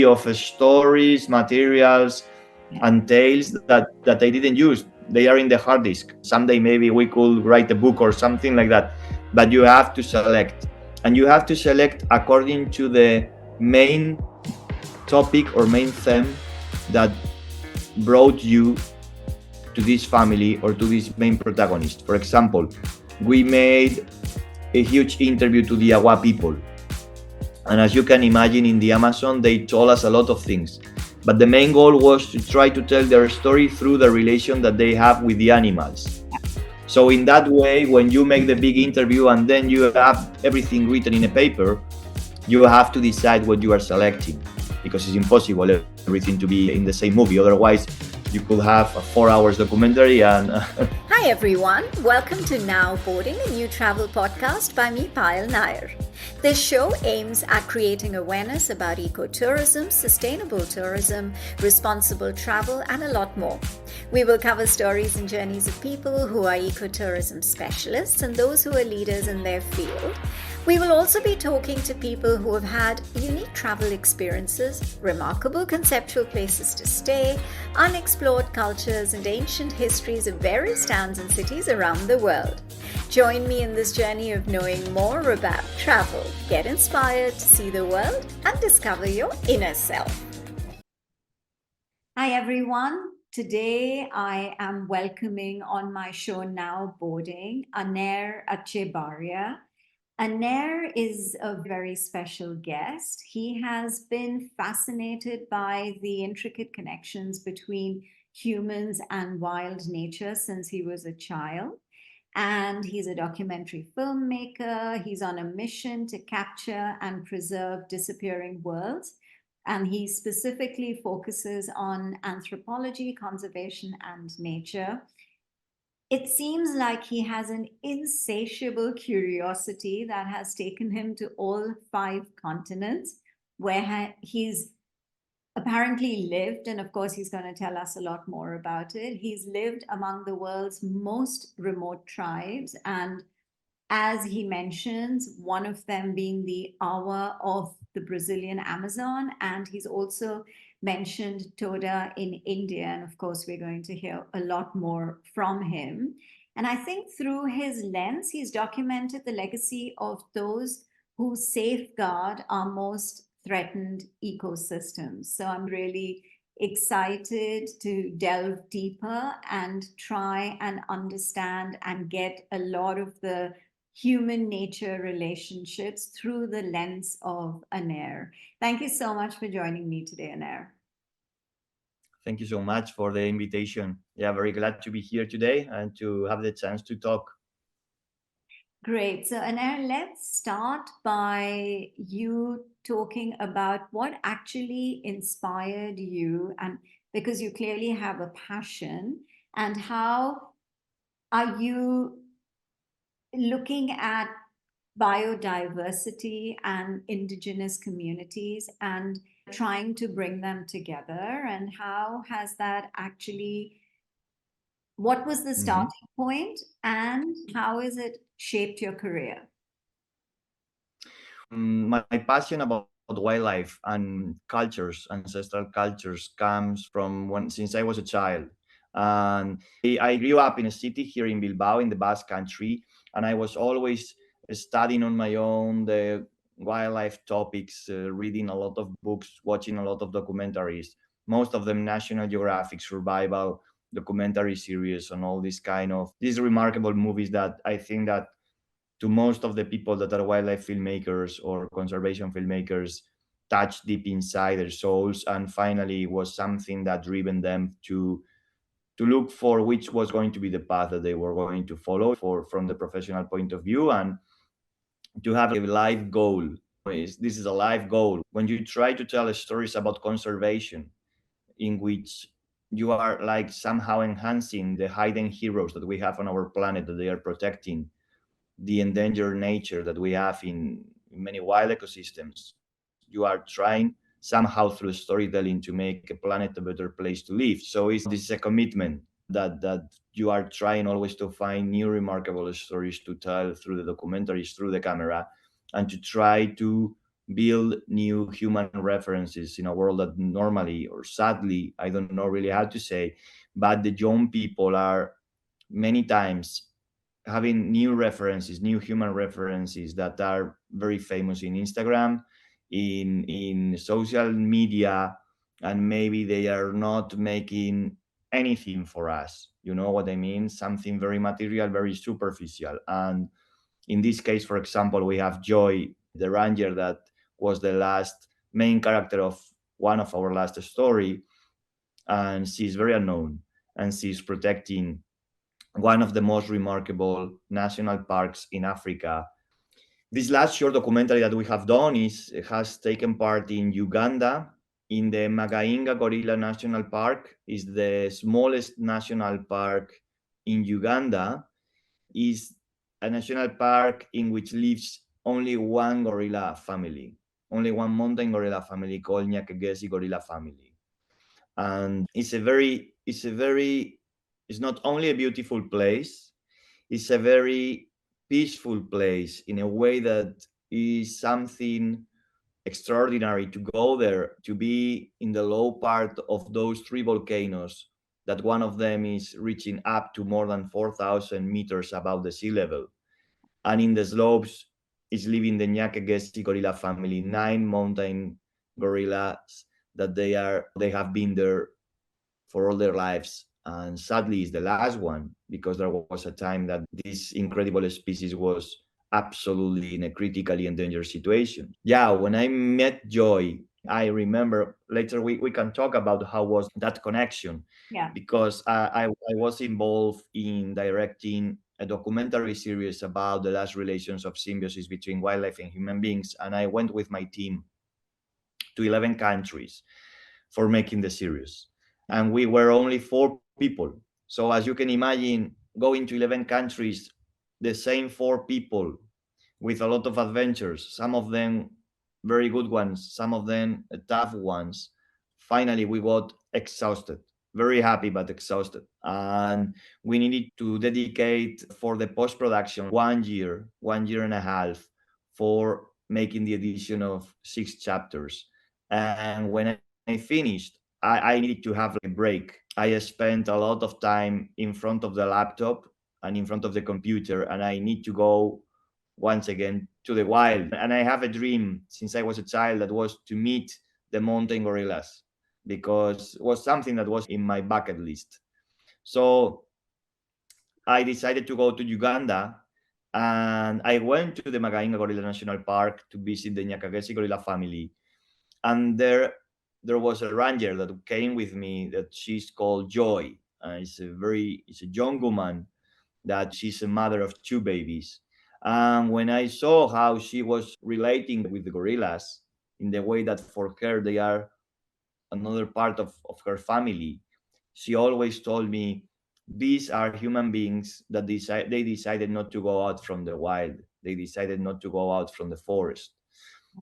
of stories, materials, and tales that I didn't use. They are in the hard disk. Someday maybe we could write a book or something like that. But you have to select, and you have to select according to the main topic or main theme that brought you to this family or to this main protagonist. For example, we made a huge interview to the Agua people. And as you can imagine, in the Amazon, they told us a lot of things. But the main goal was to try to tell their story through the relation that they have with the animals. So in that way, when you make the big interview and then you have everything written in a paper, you have to decide what you are selecting, because it's impossible everything to be in the same movie. Otherwise, you could have a 4 hours documentary and Hi everyone, welcome to Now Boarding, a new travel podcast by me, Payal Nayar. This show aims at creating awareness about ecotourism, sustainable tourism, responsible travel, and a lot more. We will cover stories and journeys of people who are ecotourism specialists and those who are leaders in their field. We will also be talking to people who have had unique travel experiences, remarkable conceptual places to stay, unexplored cultures, and ancient histories of various towns and cities around the world. Join me in this journey of knowing more about travel. Get inspired to see the world and discover your inner self. Hi everyone. Today I am welcoming on my show Now Boarding Aner Etxebarria. Aner is a very special guest. He has been fascinated by the intricate connections between humans and wild nature since he was a child. And he's a documentary filmmaker. He's on a mission to capture and preserve disappearing worlds. And he specifically focuses on anthropology, conservation, and nature. It seems like he has an insatiable curiosity that has taken him to all 5 continents, where he's apparently lived, and of course, he's going to tell us a lot more about it. He's lived among the world's most remote tribes, and as he mentions, one of them being the awa of the Brazilian Amazon. And he's also mentioned Toda in India. And of course, we're going to hear a lot more from him. And I think through his lens, he's documented the legacy of those who safeguard our most threatened ecosystems. So I'm really excited to delve deeper and try and understand and get a lot of the human nature relationships through the lens of Aner. Thank you so much for joining me today, Aner. thank you so much for the invitation. Yeah, very glad to be here today and to have the chance to talk. Great. So, Aner, let's start by you talking about what actually inspired you, and because you clearly have a passion, and how are you looking at biodiversity and indigenous communities and trying to bring them together, and how has that actually, what was the Mhm. starting point and how has it shaped your career? My passion about wildlife and cultures, ancestral cultures, comes from when since I was a child. And I grew up in a city here in Bilbao, in the Basque Country, and I was always studying on my own the wildlife topics, reading a lot of books, watching a lot of documentaries, most of them National Geographic survival documentary series, and all these remarkable movies that I think that to most of the people that are wildlife filmmakers or conservation filmmakers touch deep inside their souls, and finally was something that driven them to look for which was going to be the path that they were going to follow for from the professional point of view, and to have a life goal. This is a life goal when you try to tell stories about conservation, in which you are like somehow enhancing the hidden heroes that we have on our planet, that they are protecting the endangered nature that we have in many wild ecosystems. You are trying somehow through storytelling to make a planet a better place to live. So this is a commitment that you are trying always to find new remarkable stories to tell through the documentaries, through the camera, and to try to build new human references in a world that normally, or sadly, I don't know really how to say, but the young people are many times having new references, new human references that are very famous in Instagram, in social media, and maybe they are not making anything for us. You know what I mean? Something very material, very superficial. And in this case, for example, we have Joy, the ranger that was the last main character of one of our last story, and she's very unknown, and she's protecting one of the most remarkable national parks in Africa. This last short documentary that we have done has taken part in Uganda, in the Magainga Gorilla National Park. Is the smallest national park in Uganda. Is a national park in which lives only one gorilla family, only one mountain gorilla family called Nyakagezi gorilla family. And it's not only a beautiful place, it's a very peaceful place in a way that is something extraordinary to go there, to be in the low part of those three volcanoes, that one of them is reaching up to more than 4,000 meters above the sea level. And in the slopes is living the Nyakagezi gorilla family, nine mountain gorillas that they have been there for all their lives. And sadly, is the last one, because there was a time that this incredible species was absolutely in a critically endangered situation. Yeah, when I met Joy, I remember later we can talk about how was that connection, Yeah. because I was involved in directing a documentary series about the last relations of symbiosis between wildlife and human beings, and I went with my team to 11 countries for making the series. And we were only four people. So, as you can imagine, going to 11 countries, the same four people with a lot of adventures, some of them very good ones, some of them tough ones. Finally, we got exhausted, very happy, but exhausted. And we needed to dedicate for the post production 1 year, 1 year and a half for making the edition of 6 chapters. And when I finished, I needed to have a break. I spent a lot of time in front of the laptop and in front of the computer, and I need to go once again to the wild. And I have a dream since I was a child that was to meet the mountain gorillas, because it was something that was in my bucket list. So I decided to go to Uganda, and I went to the Magainga Gorilla National Park to visit the Nyakagezi gorilla family. And there was a ranger that came with me that she's called Joy. It's a young woman that she's a mother of two babies. And when I saw how she was relating with the gorillas in the way that for her they are another part of her family, she always told me these are human beings that they decided not to go out from the wild. They decided not to go out from the forest.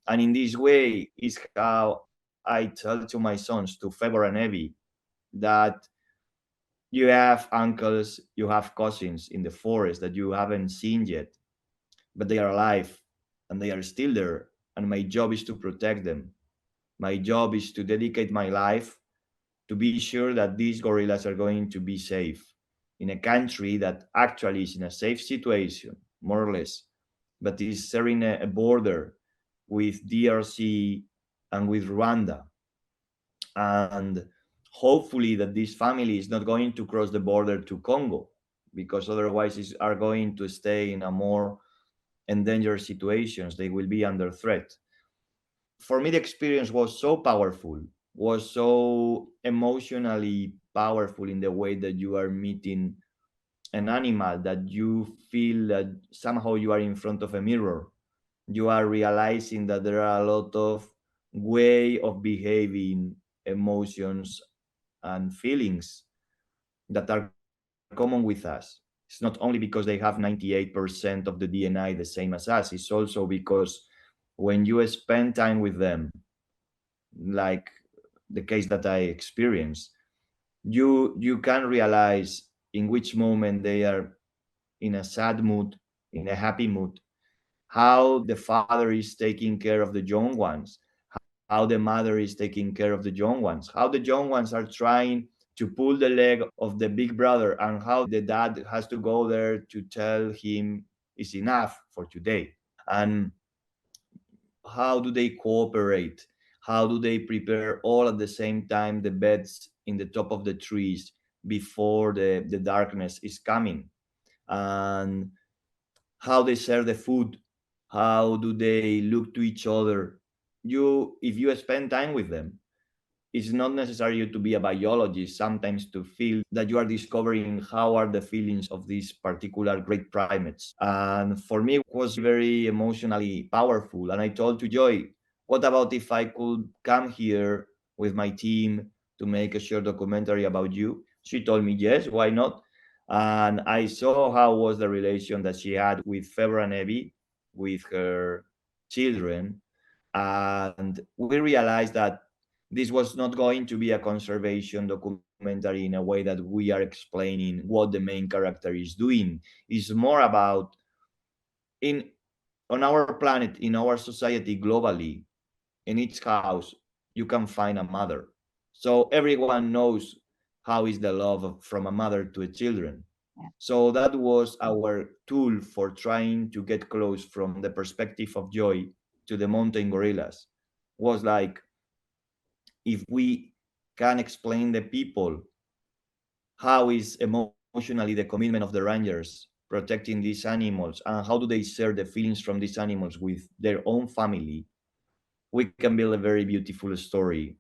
And in this way is how I tell to my sons, to Febor and Evi, that you have uncles, you have cousins in the forest that you haven't seen yet, but they are alive and they are still there. And my job is to protect them. My job is to dedicate my life to be sure that these gorillas are going to be safe in a country that actually is in a safe situation, more or less, but is sharing a border with DRC and with Rwanda. And hopefully that this family is not going to cross the border to Congo, because otherwise are going to stay in a more endangered situations. They will be under threat. For me, the experience was so powerful, was so emotionally powerful in the way that you are meeting an animal that you feel that somehow you are in front of a mirror. You are realizing that there are a lot of way of behaving, emotions and feelings that are common with us. It's not only because they have 98% of the DNA the same as us, it's also because when you spend time with them, like the case that I experienced, you can realize in which moment they are in a sad mood, in a happy mood, how the father is taking care of the young ones, how the mother is taking care of the young ones, how the young ones are trying to pull the leg of the big brother, and how the dad has to go there to tell him it's enough for today. And how do they cooperate? How do they prepare all at the same time the beds in the top of the trees before the darkness is coming? And how they share the food, how do they look to each other. You, if you spend time with them, it's not necessary to be a biologist sometimes to feel that you are discovering how are the feelings of these particular great primates. And for me, it was very emotionally powerful. And I told to Joy, what about if I could come here with my team to make a short documentary about you? She told me, yes, why not? And I saw how was the relation that she had with Febra Nevi, with her children. And we realized that this was not going to be a conservation documentary in a way that we are explaining what the main character is doing. It's more about in on our planet, in our society globally, in each house, you can find a mother. So everyone knows how is the love from a mother to a children. So that was our tool for trying to get close from the perspective of Joy to the mountain gorillas. Was like if we can explain the people how is emotionally the commitment of the rangers protecting these animals and how do they share the feelings from these animals with their own family, we can build a very beautiful story.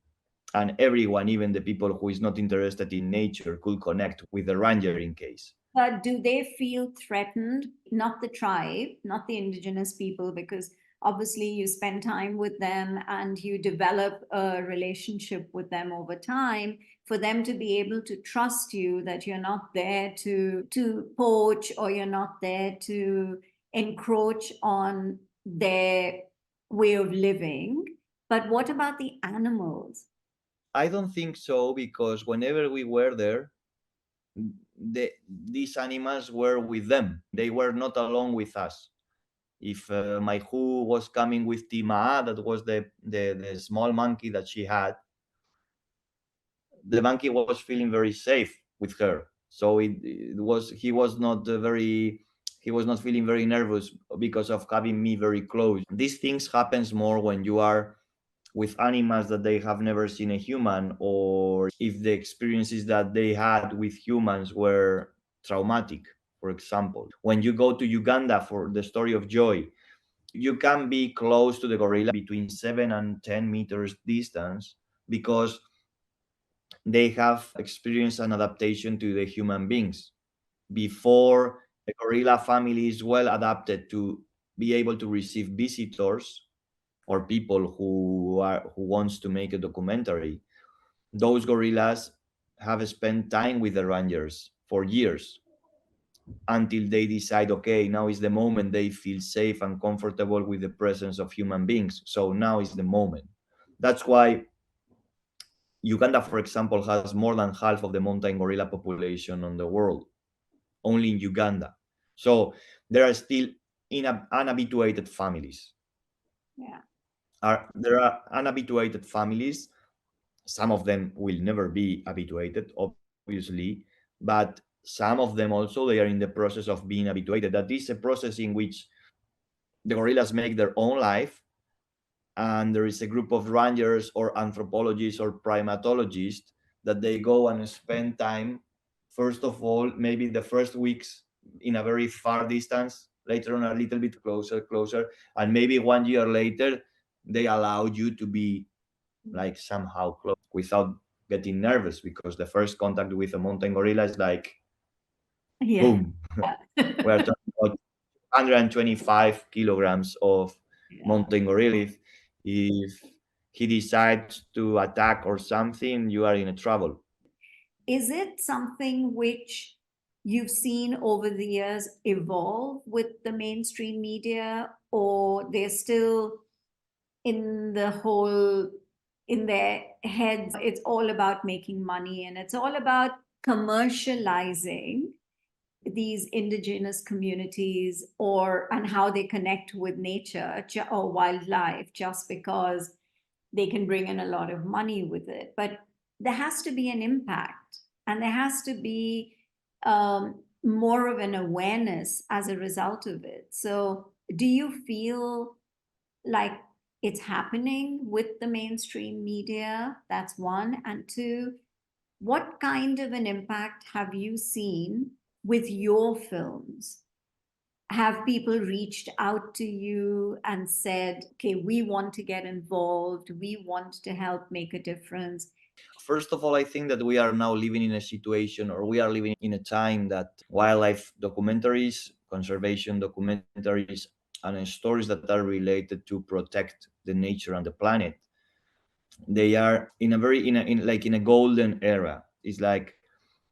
And everyone, even the people who is not interested in nature, could connect with the ranger in case. But do they feel threatened? Not the tribe, not the indigenous people, because obviously you spend time with them and you develop a relationship with them over time. For them to be able to trust you that you're not there to poach, or you're not there to encroach on their way of living. But what about the animals? I don't think so because whenever we were there, these animals were with them. They were not alone with us. If my who was coming with Tima, that was the small monkey that she had, the monkey was feeling very safe with her. So it was he was not very he was not feeling very nervous because of having me very close. These things happens more when you are with animals that they have never seen a human, or if the experiences that they had with humans were traumatic. For example, when you go to Uganda for the story of Joy, you can be close to the gorilla between 7 and 10 meters distance because they have experienced an adaptation to the human beings. Before, the gorilla family is well adapted to be able to receive visitors or people who wants to make a documentary. Those gorillas have spent time with the rangers for years until they decide, okay, now is the moment they feel safe and comfortable with the presence of human beings. So now is the moment. That's why Uganda, for example, has more than half of the mountain gorilla population on the world, only in Uganda. So there are still unhabituated families. Yeah. There are unhabituated families. Some of them will never be habituated, obviously, but some of them also they are in the process of being habituated. That is a process in which the gorillas make their own life, and there is a group of rangers or anthropologists or primatologists that they go and spend time. First of all, maybe the first weeks in a very far distance, later on a little bit closer, and maybe 1 year later, they allow you to be like somehow close without getting nervous because the first contact with a mountain gorilla is like Yeah. boom. We're talking about 125 kilograms of Yeah. mountain gorilla. If he decides to attack or something, you are in a trouble. Is it something which you've seen over the years evolve with the mainstream media, or they're still in the whole, in their heads, it's all about making money and it's all about commercializing these indigenous communities and how they connect with nature or wildlife just because they can bring in a lot of money with it. But there has to be an impact, and there has to be more of an awareness as a result of it. So, do you feel like it's happening with the mainstream media? That's one. And two, what kind of an impact have you seen with your films? Have people reached out to you and said, okay, we want to get involved, we want to help make a difference? First of all, I think that we are now living in a situation, or we are living in a time that wildlife documentaries, conservation documentaries, and stories that are related to protect the nature and the planet, they are in a very in a golden era. It's like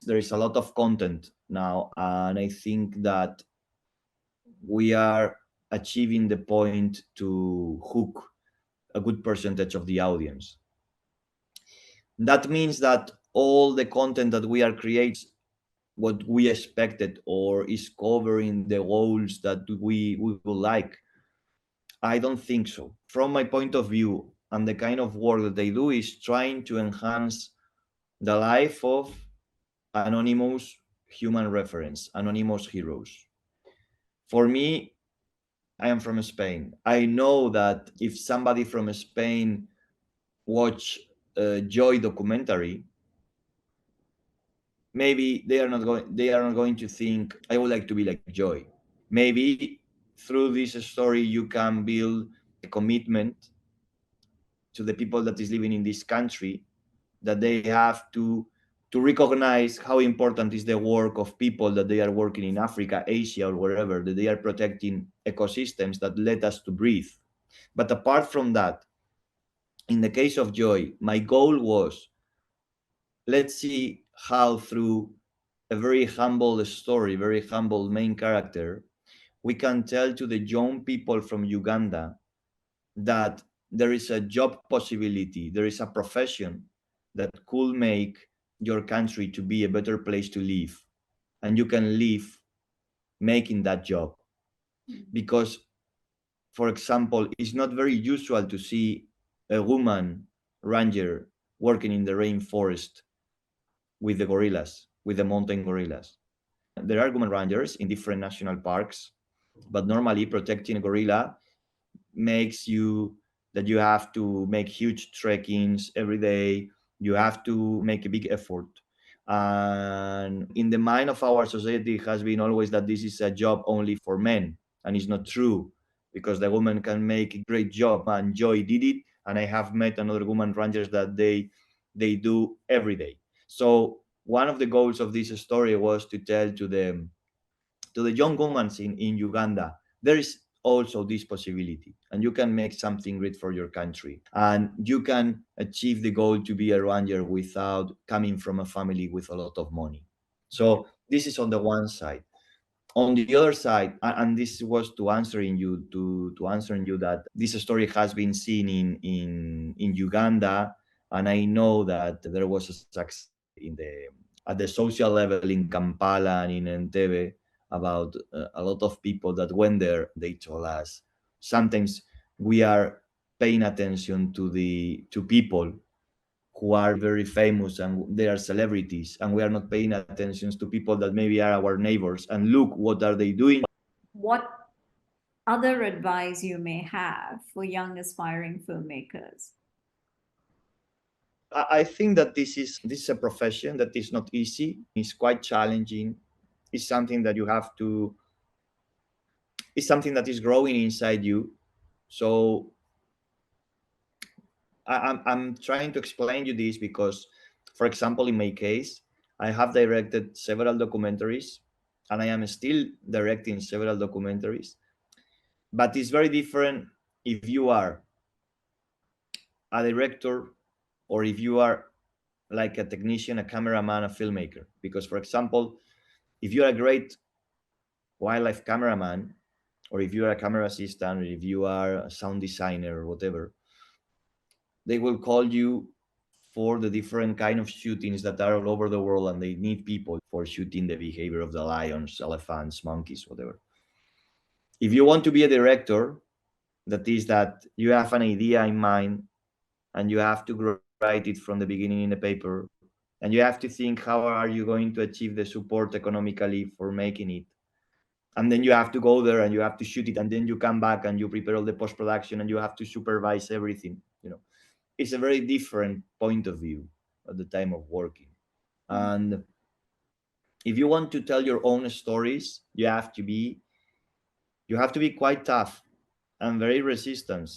there is a lot of content now, and I think that we are achieving the point to hook a good percentage of the audience. That means that all the content that we are creating, what we expected, or is covering the goals that we would like. I don't think so. From my point of view, and the kind of work that they do is trying to enhance the life of anonymous human reference, anonymous heroes. For me, I am from Spain. I know that if somebody from Spain watch a Joy documentary, maybe they are not going to think I would like to be like Joy. Maybe through this story you can build a commitment to the people that is living in this country, that they have to recognize how important is the work of people that they are working in Africa, Asia, or wherever, that they are protecting ecosystems that let us to breathe. But apart from that, in the case of Joy, my goal was, let's see how through a very humble story, very humble main character, we can tell to the young people from Uganda that there is a job possibility, there is a profession that could make your country to be a better place to live, and you can live making that job. Because, for example, it's not very usual to see a woman ranger working in the rainforest with the gorillas, with the mountain gorillas. There are women rangers in different national parks, but normally protecting a gorilla makes you that you have to make huge trekkings every day. You have to make a big effort, and in the mind of our society has been always that this is a job only for men, and it's not true, because the woman can make a great job, and Joy did it, and I have met another woman rangers that they do every day. So one of the goals of this story was to tell to the young women in Uganda, there is also this possibility, and you can make something great for your country, and you can achieve the goal to be a ranger without coming from a family with a lot of money. So this is on the one side. On the other side, and this was to answering you to answering you, that this story has been seen in Uganda, and I know that there was a success in the at the social level in Kampala and in Entebbe, about a lot of people that went there. They told us sometimes we are paying attention to people who are very famous and they are celebrities, and we are not paying attention to people that maybe are our neighbors, and look what are they doing. What other advice you may have for young aspiring filmmakers? I think that this is a profession that is not easy. It's quite challenging. It's something that you have to. It's something that is growing inside you. So I'm trying to explain you this because, for example, in my case, I have directed several documentaries, and I am still directing several documentaries. But it's very different if you are a director, or if you are like a technician, a cameraman, a filmmaker. Because, for example, if you are a great wildlife cameraman, or if you are a camera assistant, or if you are a sound designer or whatever, they will call you for the different kind of shootings that are all over the world, and they need people for shooting the behavior of the lions, elephants, monkeys, whatever. If you want to be a director, that is that you have an idea in mind and you have to write it from the beginning in the paper, and you have to think how are you going to achieve the support economically for making it, and then you have to go there and you have to shoot it, and then you come back and you prepare all the post-production and you have to supervise everything. It's a very different point of view at the time of working. And if you want to tell your own stories, you have to be quite tough and very resistant,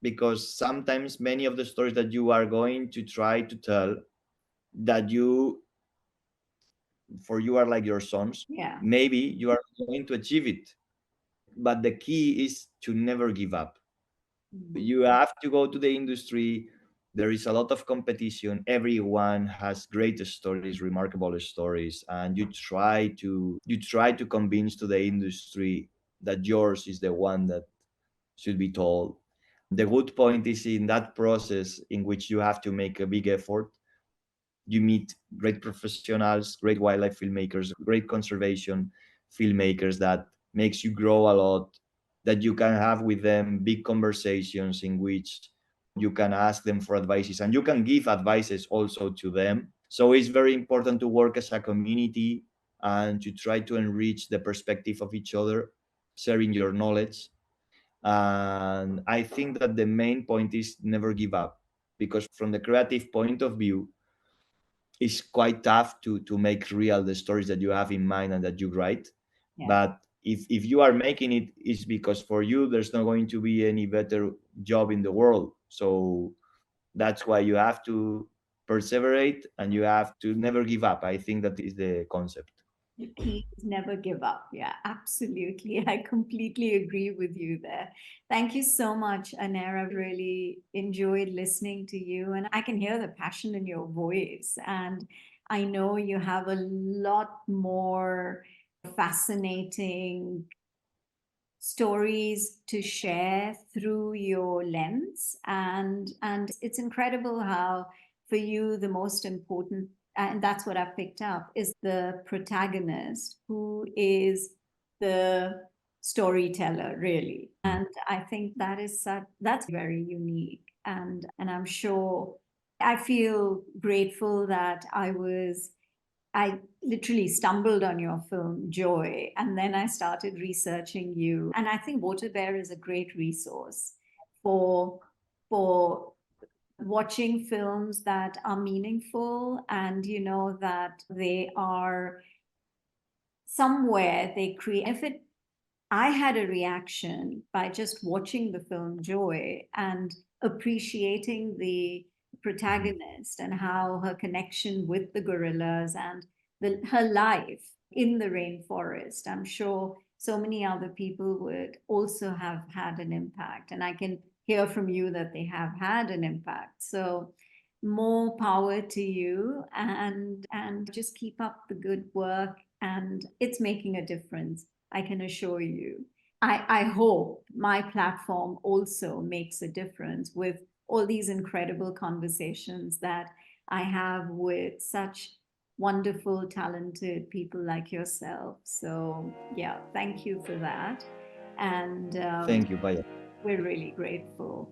because sometimes many of the stories that you are going to try to tell, that you are like your sons, Yeah. maybe you are going to achieve it, but the key is to never give up. You have to go to the industry. There is a lot of competition. Everyone has great stories, remarkable stories, and you try to convince to the industry that yours is the one that should be told. The good point is in that process in which you have to make a big effort, you meet great professionals, great wildlife filmmakers, great conservation filmmakers that makes you grow a lot, that you can have with them big conversations in which you can ask them for advices and you can give advices also to them. So it's very important to work as a community and to try to enrich the perspective of each other, sharing your knowledge. And I think that the main point is never give up, because from the creative point of view, it's quite tough to make real the stories that you have in mind and that you write. Yeah. But if you are making it, it's because for you there's not going to be any better job in the world. So that's why you have to perseverate and you have to never give up. I think that is the concept. The key is never give up. Yeah, absolutely. I completely agree with you there. Thank you so much, Aner. I've really enjoyed listening to you, and I can hear the passion in your voice. And I know you have a lot more fascinating stories to share through your lens, and it's incredible how for you the most important, and that's what I've picked up, is the protagonist who is the storyteller, really. And I think that's very unique. And I'm sure I feel grateful that I literally stumbled on your film, Joy, and then I started researching you. And I think Water Bear is a great resource for watching films that are meaningful, and that they are somewhere they create. I had a reaction by just watching the film Joy and appreciating the protagonist and how her connection with the gorillas and her life in the rainforest. I'm sure so many other people would also have had an impact, and I can hear from you that they have had an impact. So more power to you, and just keep up the good work, and it's making a difference, I can assure you. I hope my platform also makes a difference with all these incredible conversations that I have with such wonderful, talented people like yourself. So, yeah, thank you for that. And Thank you, Payal. we're really grateful.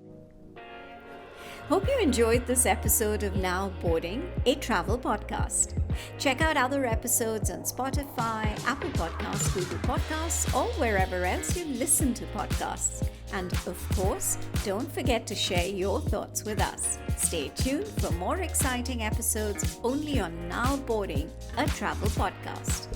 Hope you enjoyed this episode of Now Boarding, a travel podcast. Check out other episodes on Spotify, Apple Podcasts, Google Podcasts, or wherever else you listen to podcasts. And of course, don't forget to share your thoughts with us. Stay tuned for more exciting episodes only on Now Boarding, a travel podcast.